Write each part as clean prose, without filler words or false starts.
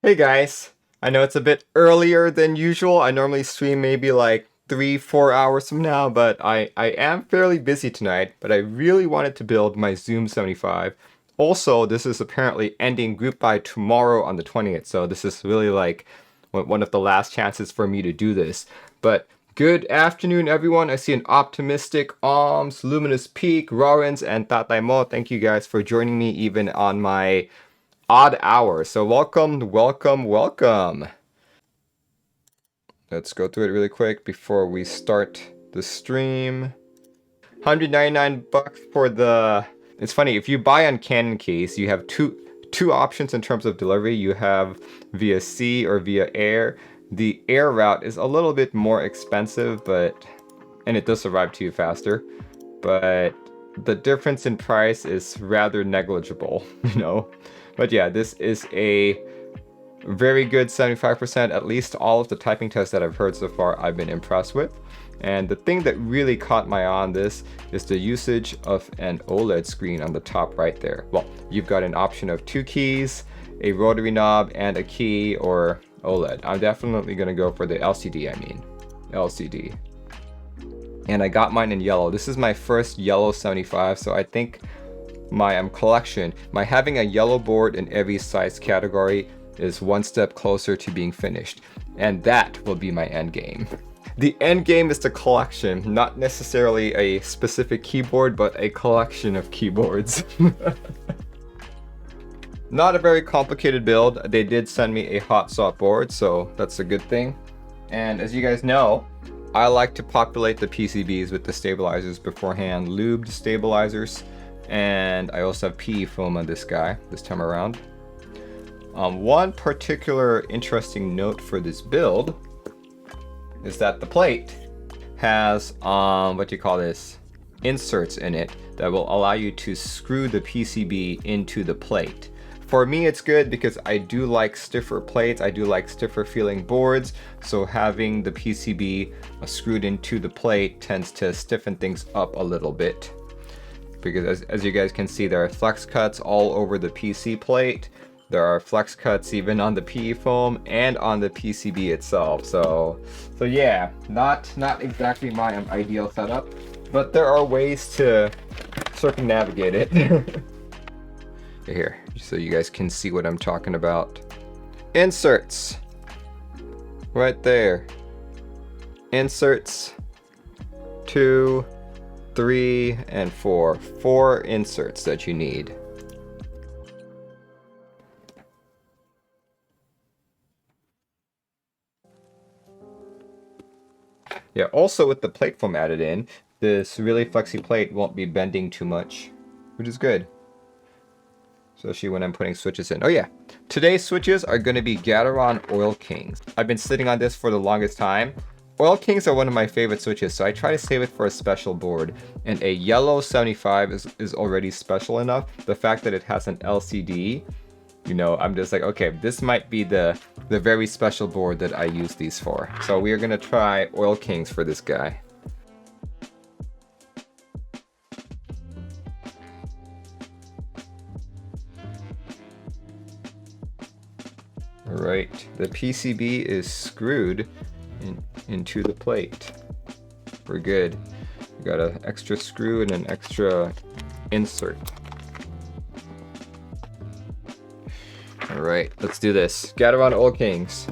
Hey guys, I know it's a bit earlier than usual. I normally stream maybe like 3-4 hours from now, but I am fairly busy tonight, but I really wanted to build my Zoom 75. Also, this is apparently ending group by tomorrow on the 20th, so this is really like one of the last chances for me to do this. But good afternoon, everyone. I see an optimistic Alms, Luminous Peak, Rawrens, and Tatay Mo. Thank you guys for joining me even on my odd hour. So welcome, welcome, welcome. Let's go through it really quick before we start the stream. 199 bucks for the. It's funny, if you buy on Canon Case, you have two options in terms of delivery. You have via sea or via air. The air route is a little bit more expensive, and it does arrive to you faster, but the difference in price is rather negligible, you know. But yeah, this is a very good 75%. At least all of the typing tests that I've heard so far, I've been impressed with. And the thing that really caught my eye on this is the usage of an OLED screen on the top right there. Well, you've got an option of 2 keys, a rotary knob, and a key or OLED. I'm definitely going to go for the LCD, LCD. And I got mine in yellow. This is my first yellow 75, so I think my collection, my having a yellow board in every size category is one step closer to being finished. And that will be my end game. The end game is the collection, not necessarily a specific keyboard, but a collection of keyboards. Not a very complicated build. They did send me a hot swap board, so that's a good thing. And as you guys know, I like to populate the PCBs with the stabilizers beforehand, lubed stabilizers. And I also have PE foam on this guy this time around. One particular interesting note for this build is that the plate has what do you call this? Inserts in it that will allow you to screw the PCB into the plate. For me, it's good because I do like stiffer plates. I do like stiffer feeling boards. So having the PCB screwed into the plate tends to stiffen things up a little bit. Because as you guys can see, there are flex cuts all over the PC plate. There are flex cuts even on the PE foam and on the PCB itself. So yeah, not exactly my ideal setup, but there are ways to circumnavigate it. Here, so you guys can see what I'm talking about. Inserts, right there. Inserts, 2, 3, and 4. 4 inserts that you need. Yeah, also with the plate foam added in, this really flexy plate won't be bending too much, which is good. Especially when I'm putting switches in. Oh yeah, today's switches are going to be Gateron Oil Kings. I've been sitting on this for the longest time. Oil Kings are one of my favorite switches, so I try to save it for a special board. And a yellow 75 is already special enough. The fact that it has an LCD, you know, I'm just like, okay, this might be the very special board that I use these for. So we are going to try Oil Kings for this guy. Alright, the PCB is screwed into the plate. We're good. We got an extra screw and an extra insert. Alright, let's do this. Gateron Oil Kings.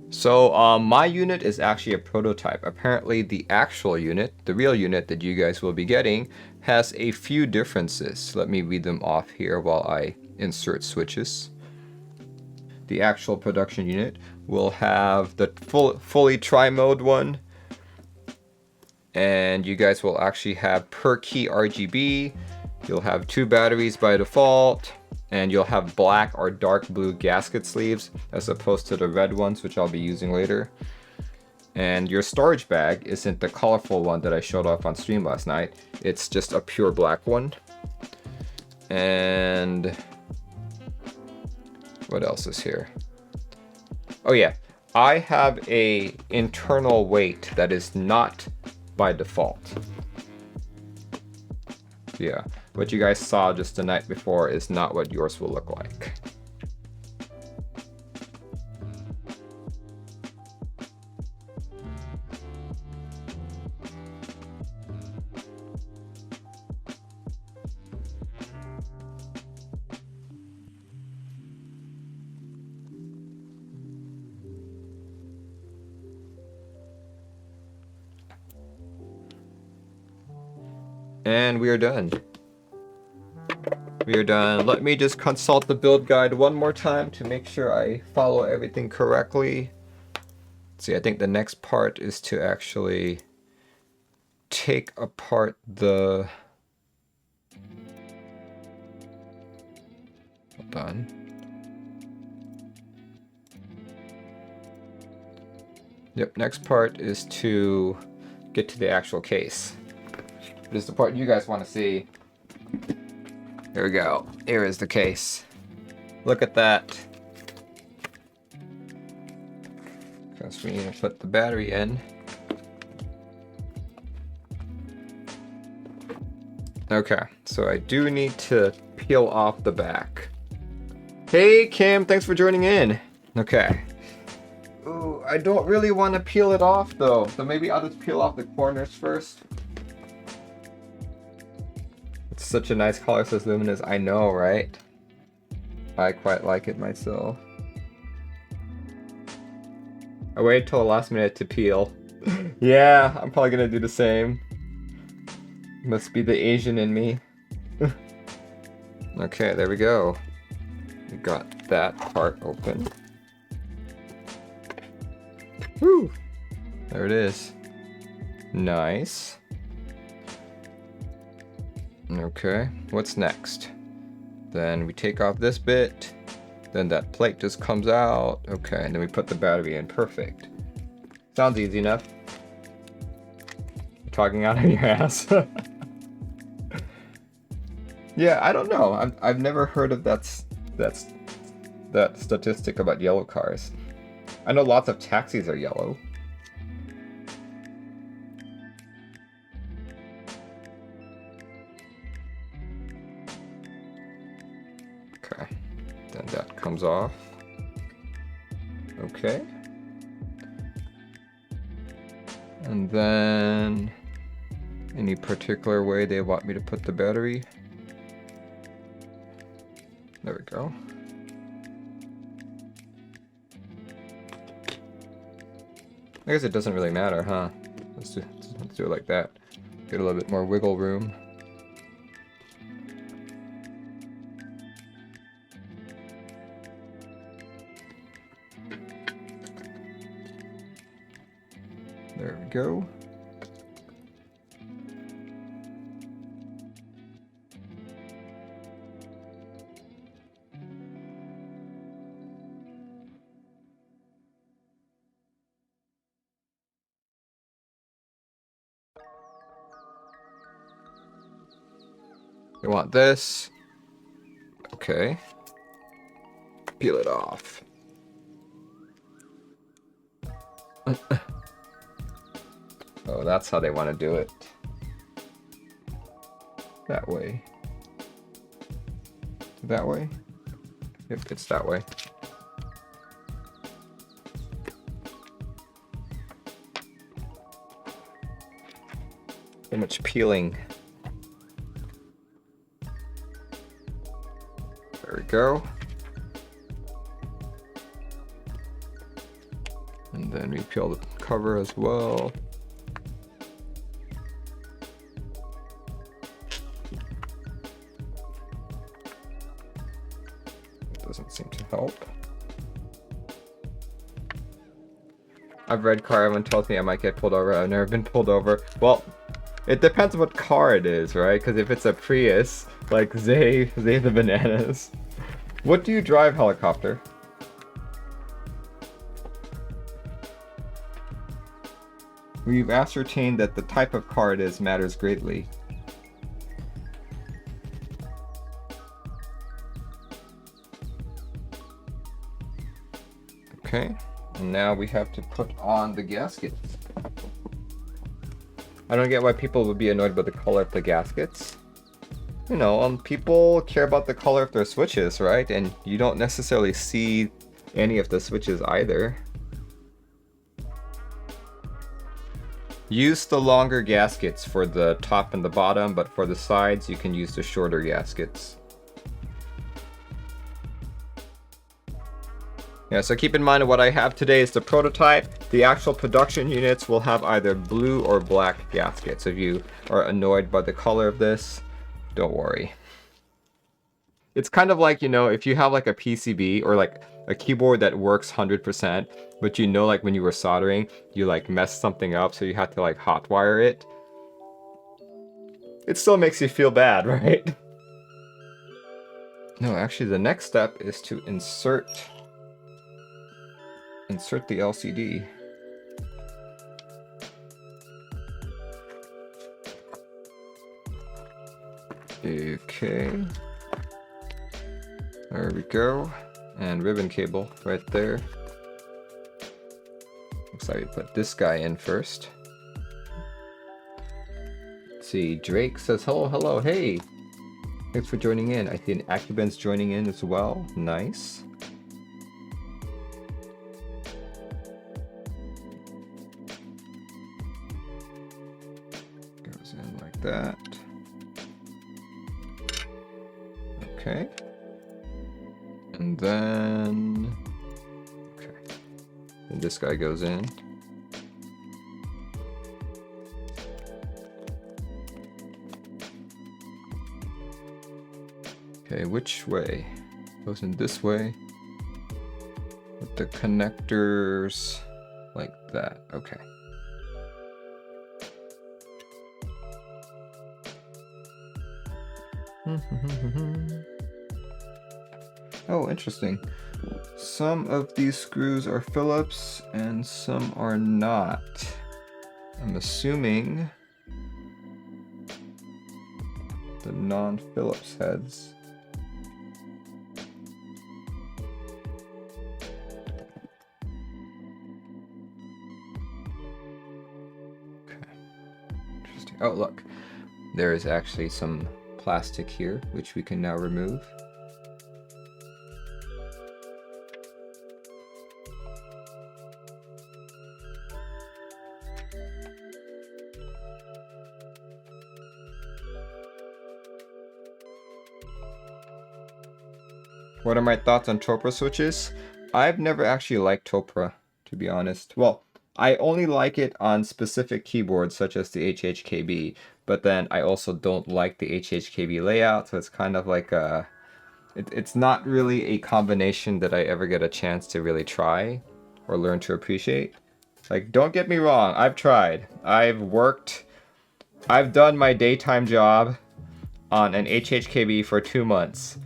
So my unit is actually a prototype. Apparently the actual unit, the real unit that you guys will be getting, has a few differences. Let me read them off here while I insert switches. The actual production unit will have the fully tri-mode one, and you guys will actually have per key RGB. You'll have 2 batteries by default, and you'll have black or dark blue gasket sleeves as opposed to the red ones, which I'll be using later. And your storage bag isn't the colorful one that I showed off on stream last night. It's just a pure black one. And what else is here? Oh yeah, I have a internal weight that is not by default. Yeah, what you guys saw just the night before is not what yours will look like. And we are done. We are done. Let me just consult the build guide one more time to make sure I follow everything correctly. Let's see, I think the next part is to actually take apart the... Hold on. Yep, next part is to get to the actual case. This is the part you guys want to see. Here we go. Here is the case. Look at that. Because we need to put the battery in. Okay, so I do need to peel off the back. Hey Kim, thanks for joining in. Okay. Ooh, I don't really want to peel it off though, so maybe I'll just peel off the corners first. It's such a nice color, says Luminous. I know, right? I quite like it myself. I waited till the last minute to peel. Yeah, I'm probably gonna do the same. Must be the Asian in me. Okay, there we go. We got that part open. Woo! There it is. Nice. Okay, what's next? Then we take off this bit. Then that plate just comes out. Okay, and then we put the battery in. Perfect. Sounds easy enough. You're talking out of your ass. Yeah, I don't know. I've never heard of that statistic about yellow cars. I know lots of taxis are yellow. Okay, then that comes off. Okay. And then any particular way they want me to put the battery? There we go. I guess it doesn't really matter, huh? Let's do it like that. Get a little bit more wiggle room. There we go. You want this. Okay. Peel it off. Oh, that's how they want to do it. That way. That way? Yep, it's that way. So much peeling. There we go. And then we peel the cover as well. It doesn't seem to help. I've read car, everyone tells me I might get pulled over. I've never been pulled over. Well, it depends on what car it is, right? Because if it's a Prius, like Zay the Bananas. What do you drive, Helicopter? We've ascertained that the type of car it is matters greatly. Okay, and now we have to put on the gaskets. I don't get why people would be annoyed by the color of the gaskets. you know, people care about the color of their switches, right? And you don't necessarily see any of the switches either. Use the longer gaskets for the top and the bottom, but for the sides you can use the shorter gaskets. Yeah, so keep in mind what I have today is the prototype. The actual production units will have either blue or black gaskets. If you are annoyed by the color of this, don't worry. It's kind of like, you know, if you have like a PCB or like a keyboard that works 100%, but you know, like when you were soldering, you like messed something up, so you had to like hotwire it. It still makes you feel bad, right? No, actually the next step is to insert the LCD. Okay. There we go. And ribbon cable right there. Looks like we put this guy in first. Let's see, Drake says hello, hello, hey! Thanks for joining in. I think Acuben's joining in as well. Nice. Goes in like that. Okay. And then, okay, and this guy goes in. Okay, which way? Goes in this way. With the connectors like that. Okay. Oh, interesting. Some of these screws are Phillips and some are not. I'm assuming the non-Phillips heads. Okay. Interesting. Oh, look. There is actually some plastic here, which we can now remove. What are my thoughts on Topra switches? I've never actually liked Topra, to be honest. Well, I only like it on specific keyboards such as the HHKB, but then I also don't like the HHKB layout, so it's kind of like a... It's not really a combination that I ever get a chance to really try or learn to appreciate. Like, don't get me wrong, I've tried. I've done my daytime job on an HHKB for 2 months.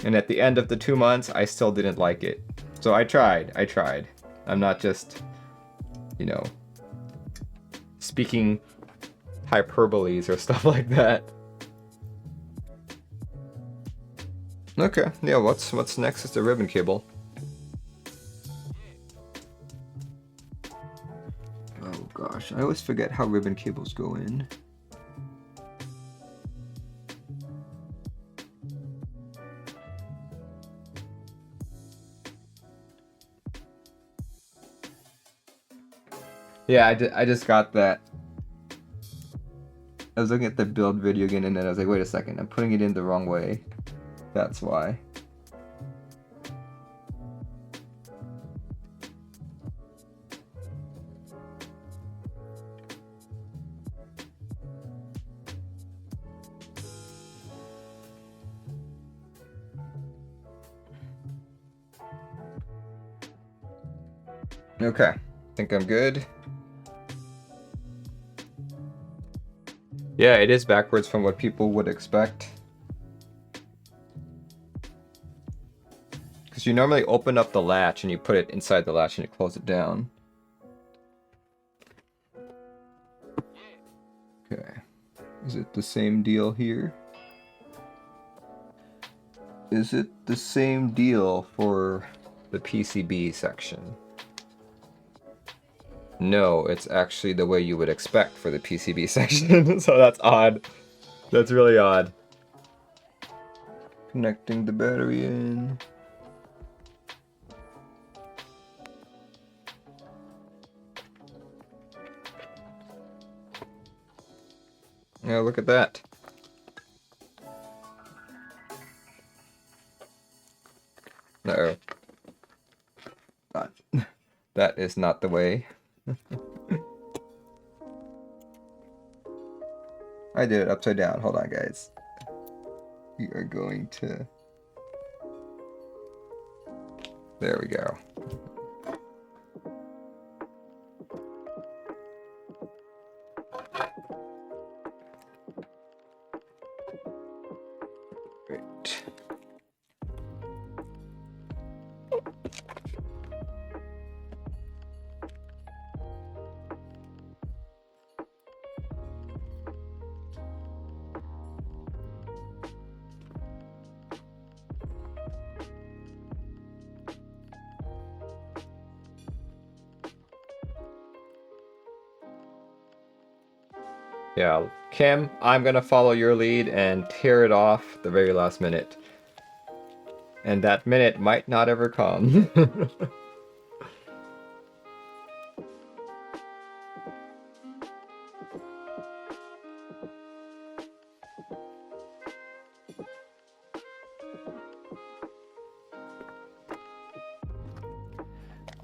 And at the end of the 2 months, I still didn't like it. So I tried. I'm not just, you know, speaking hyperboles or stuff like that. Okay, yeah, what's next is the ribbon cable. Oh gosh, I always forget how ribbon cables go in. Yeah, I just got that. I was looking at the build video again and then I was like, wait a second, I'm putting it in the wrong way. That's why. Okay, I think I'm good. Yeah, it is backwards from what people would expect. Because you normally open up the latch and you put it inside the latch and you close it down. Okay. Is it the same deal here? Is it the same deal for the PCB section? No, it's actually the way you would expect for the PCB section, so that's odd. That's really odd. Connecting the battery in. Yeah, look at that. Uh-oh. That is not the way. I did it upside down. Hold on, guys. We are going to... There we go. Great. Yeah, Kim, I'm gonna follow your lead and tear it off the very last minute. And that minute might not ever come.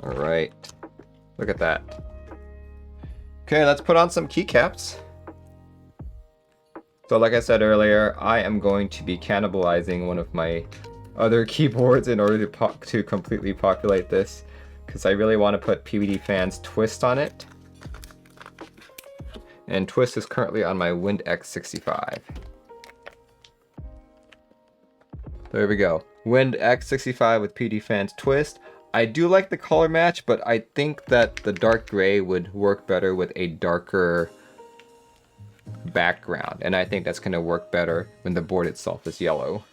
Alright, look at that. Okay, let's put on some keycaps. So like I said earlier, I am going to be cannibalizing one of my other keyboards in order to completely populate this, because I really want to put PBTFans Twist on it. And Twist is currently on my WindX65. There we go. WindX65 with PBTFans Twist. I do like the color match, but I think that the dark gray would work better with a darker background, and I think that's going to work better when the board itself is yellow.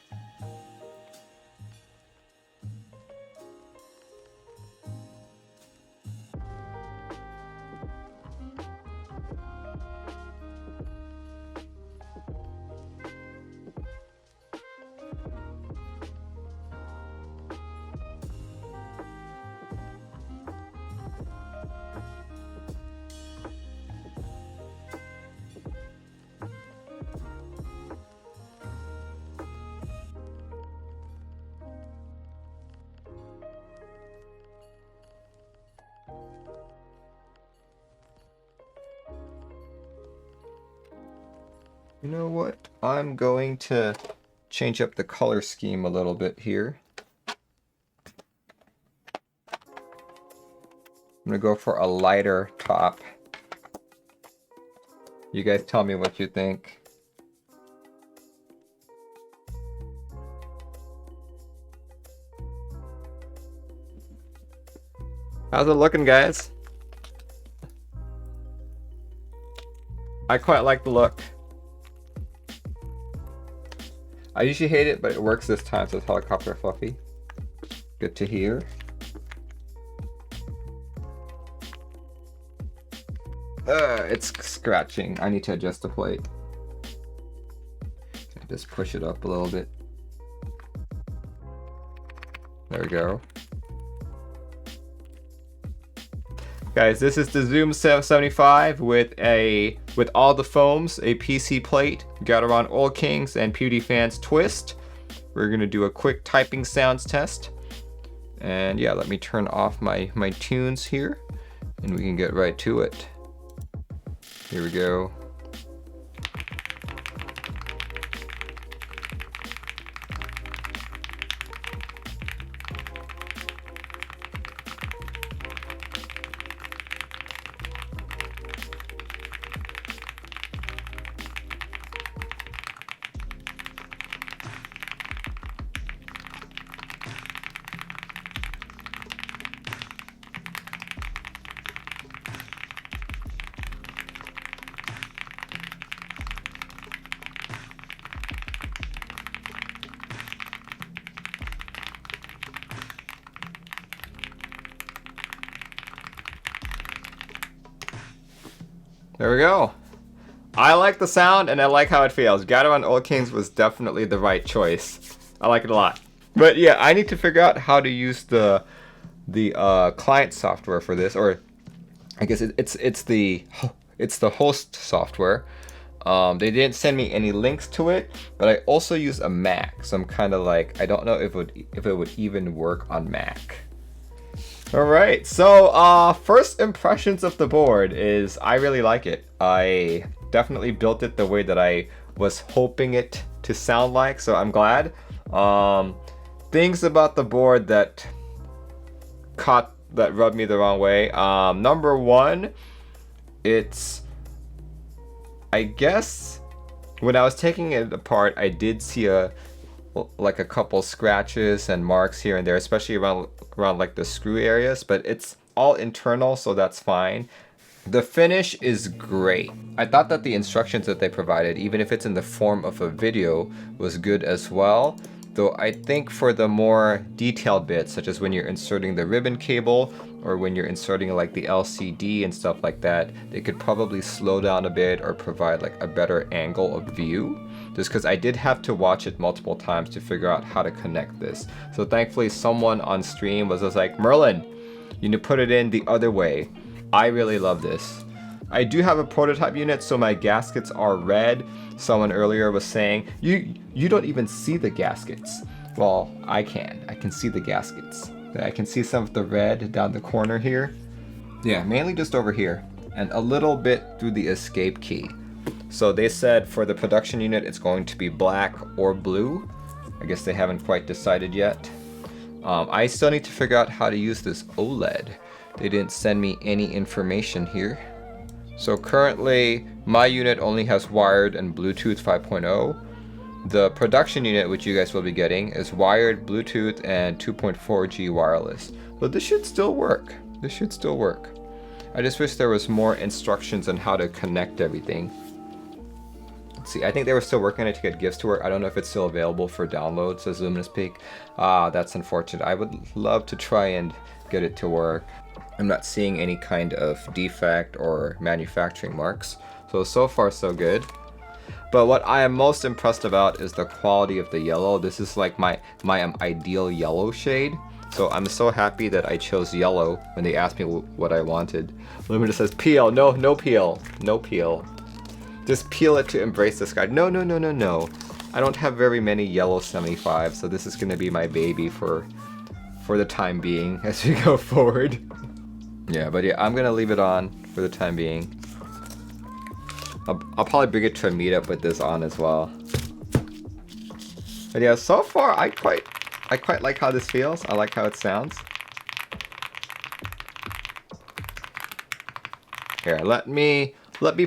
You know what? I'm going to change up the color scheme a little bit here. I'm gonna go for a lighter top. You guys tell me what you think. How's it looking, guys? I quite like the look. I usually hate it, but it works this time, so it's helicopter fluffy. Good to hear. It's scratching. I need to adjust the plate. Just push it up a little bit. There we go. Guys, this is the Zoom 775 with all the foams, a PC plate, Gateron OLED Kings, and PBTFans Twist. We're gonna do a quick typing sounds test. And yeah, let me turn off my tunes here, and we can get right to it. Here we go. There we go. I like the sound and I like how it feels. Gateron OLED Kings was definitely the right choice. I like it a lot. But yeah, I need to figure out how to use the client software for this, or I guess it's the host software. They didn't send me any links to it, but I also use a Mac, so I'm kind of like, I don't know if it would even work on Mac. All right, so first impressions of the board is I really like it. I definitely built it the way that I was hoping it to sound like, so I'm glad. Things about the board that rubbed me the wrong way. Number one, I guess when I was taking it apart, I did see like a couple scratches and marks here and there, especially around like the screw areas, but it's all internal, so that's fine. The finish is great. I thought that the instructions that they provided, even if it's in the form of a video, was good as well. Though I think for the more detailed bits, such as when you're inserting the ribbon cable or when you're inserting like the LCD and stuff like that, they could probably slow down a bit or provide like a better angle of view. Just because I did have to watch it multiple times to figure out how to connect this. So thankfully someone on stream was just like, Merlin, you need to put it in the other way. I really love this. I do have a prototype unit, so my gaskets are red. Someone earlier was saying, you don't even see the gaskets. Well, I can see the gaskets. I can see some of the red down the corner here. Yeah, mainly just over here. And a little bit through the escape key. So they said for the production unit, it's going to be black or blue. I guess they haven't quite decided yet. I still need to figure out how to use this OLED. They didn't send me any information here. So currently, my unit only has wired and Bluetooth 5.0. The production unit, which you guys will be getting, is wired, Bluetooth, and 2.4G wireless. So this should still work. This should still work. I just wish there was more instructions on how to connect everything. Let's see, I think they were still working on it to get gifts to work. I don't know if it's still available for download, says Luminous Peak. That's unfortunate. I would love to try and get it to work. I'm not seeing any kind of defect or manufacturing marks. So far so good. But what I am most impressed about is the quality of the yellow. This is like my ideal yellow shade. So I'm so happy that I chose yellow when they asked me what I wanted. Luminous says peel. No peel. No peel. Just peel it to embrace the sky. No. I don't have very many yellow 75, so this is going to be my baby for the time being as we go forward. Yeah, but yeah, I'm gonna leave it on for the time being. I'll probably bring it to a meetup with this on as well. But yeah, so far I quite like how this feels. I like how it sounds. Here, let me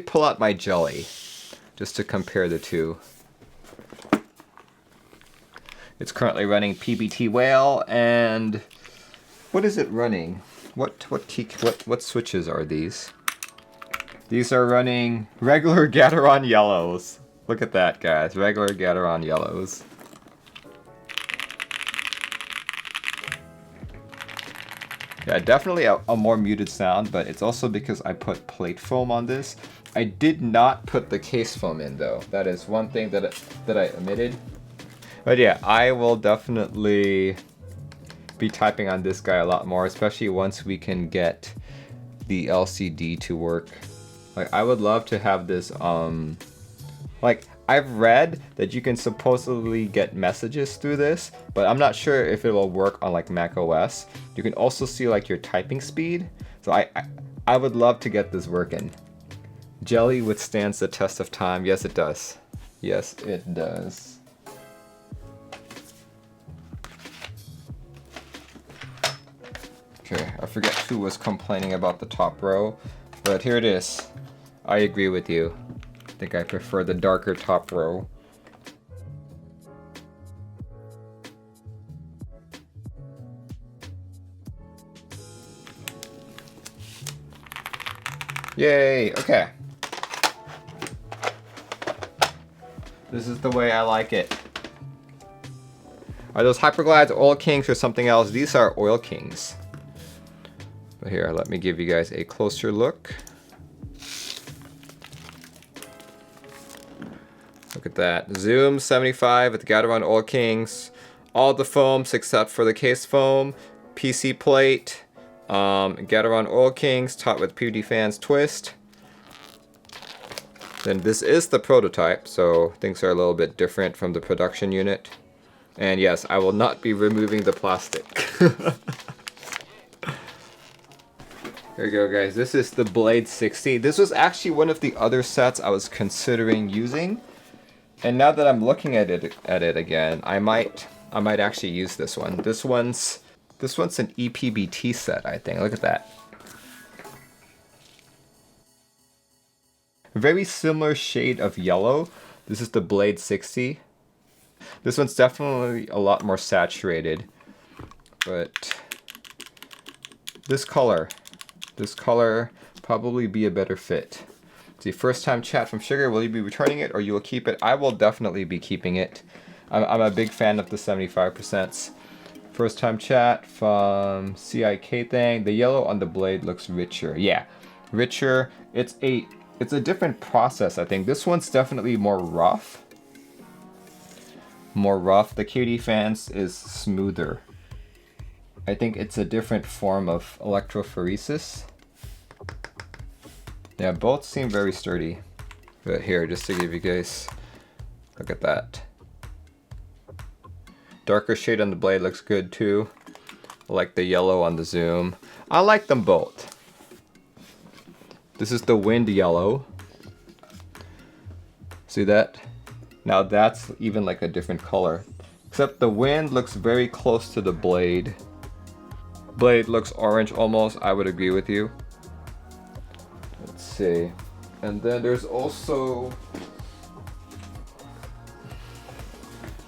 pull out my jelly just to compare the two. It's currently running PBT Whale, and what is it running? What switches are these? These are running regular Gateron yellows. Look at that, guys. Regular Gateron yellows. Yeah, definitely a more muted sound, but it's also because I put plate foam on this. I did not put the case foam in, though. That is one thing that I omitted. But yeah, I will definitely be typing on this guy a lot more, especially once we can get the LCD to work. Like, I would love to have this, like, I've read that you can supposedly get messages through this, but I'm not sure if it will work on like Mac OS. You can also see like your typing speed. So I would love to get this working. Jelly withstands the test of time. Yes, it does. Yes, it does. Okay, I forget who was complaining about the top row, but here it is. I agree with you. I think I prefer the darker top row. Yay, okay. This is the way I like it. Are those Hyperglides Oil Kings or something else? These are Oil Kings. But here, let me give you guys a closer look. Look at that. Zoom 75 with Gateron Oil Kings. all the foams except for the case foam, PC plate, Gateron Oil Kings topped with PBTFans twist. Then this is the prototype, so things are a little bit different from the production unit. And yes, I will not be removing the plastic. Here we go, guys. This is the Blade 60. This was actually one of the other sets I was considering using. And now that I'm looking at it again, I might actually use this one. This one's an EPBT set, I think. Look at that. Very similar shade of yellow. This is the Blade 60. This one's definitely a lot more saturated, but this color probably be a better fit. See, first time chat from Sugar, will you be returning it or you will keep it? I will definitely be keeping it. I'm a big fan of the 75%. First time chat from CIK thing. The yellow on the blade looks richer. Yeah, richer. It's a different process, I think. This one's definitely more rough. The PBTFans is smoother. I think it's a different form of electrophoresis. Yeah, both seem very sturdy. But here, just to give you guys, look at that. Darker shade on the blade looks good too. I like the yellow on the zoom. I like them both. This is the wind yellow. See that? Now that's even like a different color. Except the wind looks very close to the blade. Blade looks orange almost, I would agree with you. Let's see. And then there's also...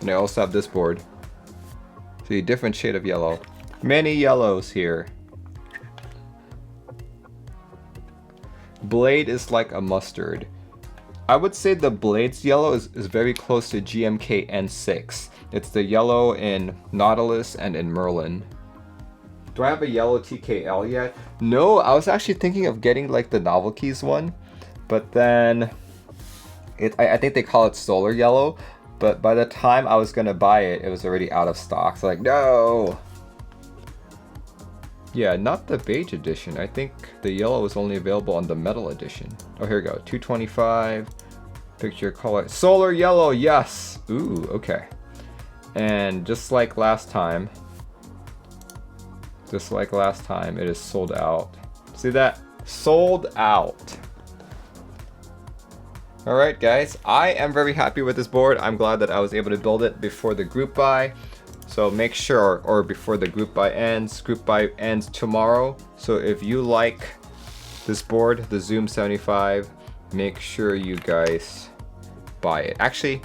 And I also have this board. See, different shade of yellow. Many yellows here. Blade is like a mustard. I would say the Blade's yellow is very close to GMK N6. It's the yellow in Nautilus and in Merlin. Do I have a yellow TKL yet? No, I was actually thinking of getting like the Novelkeys one, but then I think they call it solar yellow, but by the time I was gonna buy it, it was already out of stock. So like, no. Yeah, not the beige edition. I think the yellow was only available on the metal edition. Oh, here we go. 225. Picture color. Solar yellow, yes! Ooh, okay. And just like last time, it is sold out. See that? Sold out. Alright guys, I am very happy with this board. I'm glad that I was able to build it before the group buy. So make sure, or before the group buy ends. Group buy ends tomorrow. So if you like this board, the Zoom 75, make sure you guys buy it. Actually,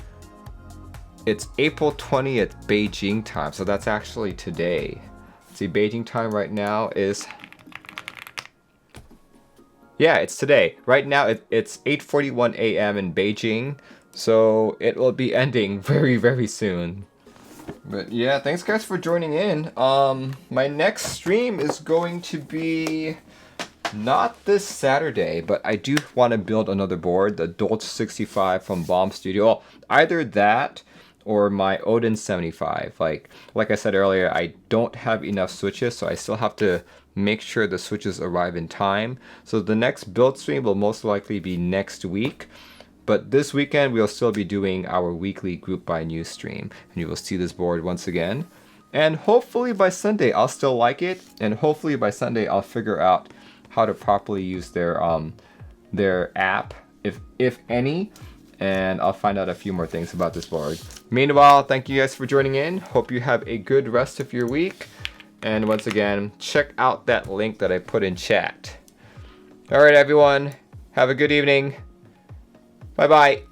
it's April 20th Beijing time, so that's actually today. See, Beijing time right now is... Yeah, it's today. Right now it's 8:41 a.m. in Beijing, so it will be ending very, very soon. But yeah, thanks guys for joining in. My next stream is going to be not this Saturday, but I do want to build another board, the Dolce 65 from Bomb Studio. Well, either that or my Odin 75. Like I said earlier, I don't have enough switches, so I still have to make sure the switches arrive in time. So the next build stream will most likely be next week. But this weekend, we'll still be doing our weekly group buy news stream. And you will see this board once again. And hopefully by Sunday, I'll still like it. And hopefully by Sunday, I'll figure out how to properly use their app, if any. And I'll find out a few more things about this board. Meanwhile, thank you guys for joining in. Hope you have a good rest of your week. And once again, check out that link that I put in chat. All right, everyone. Have a good evening. Bye-bye.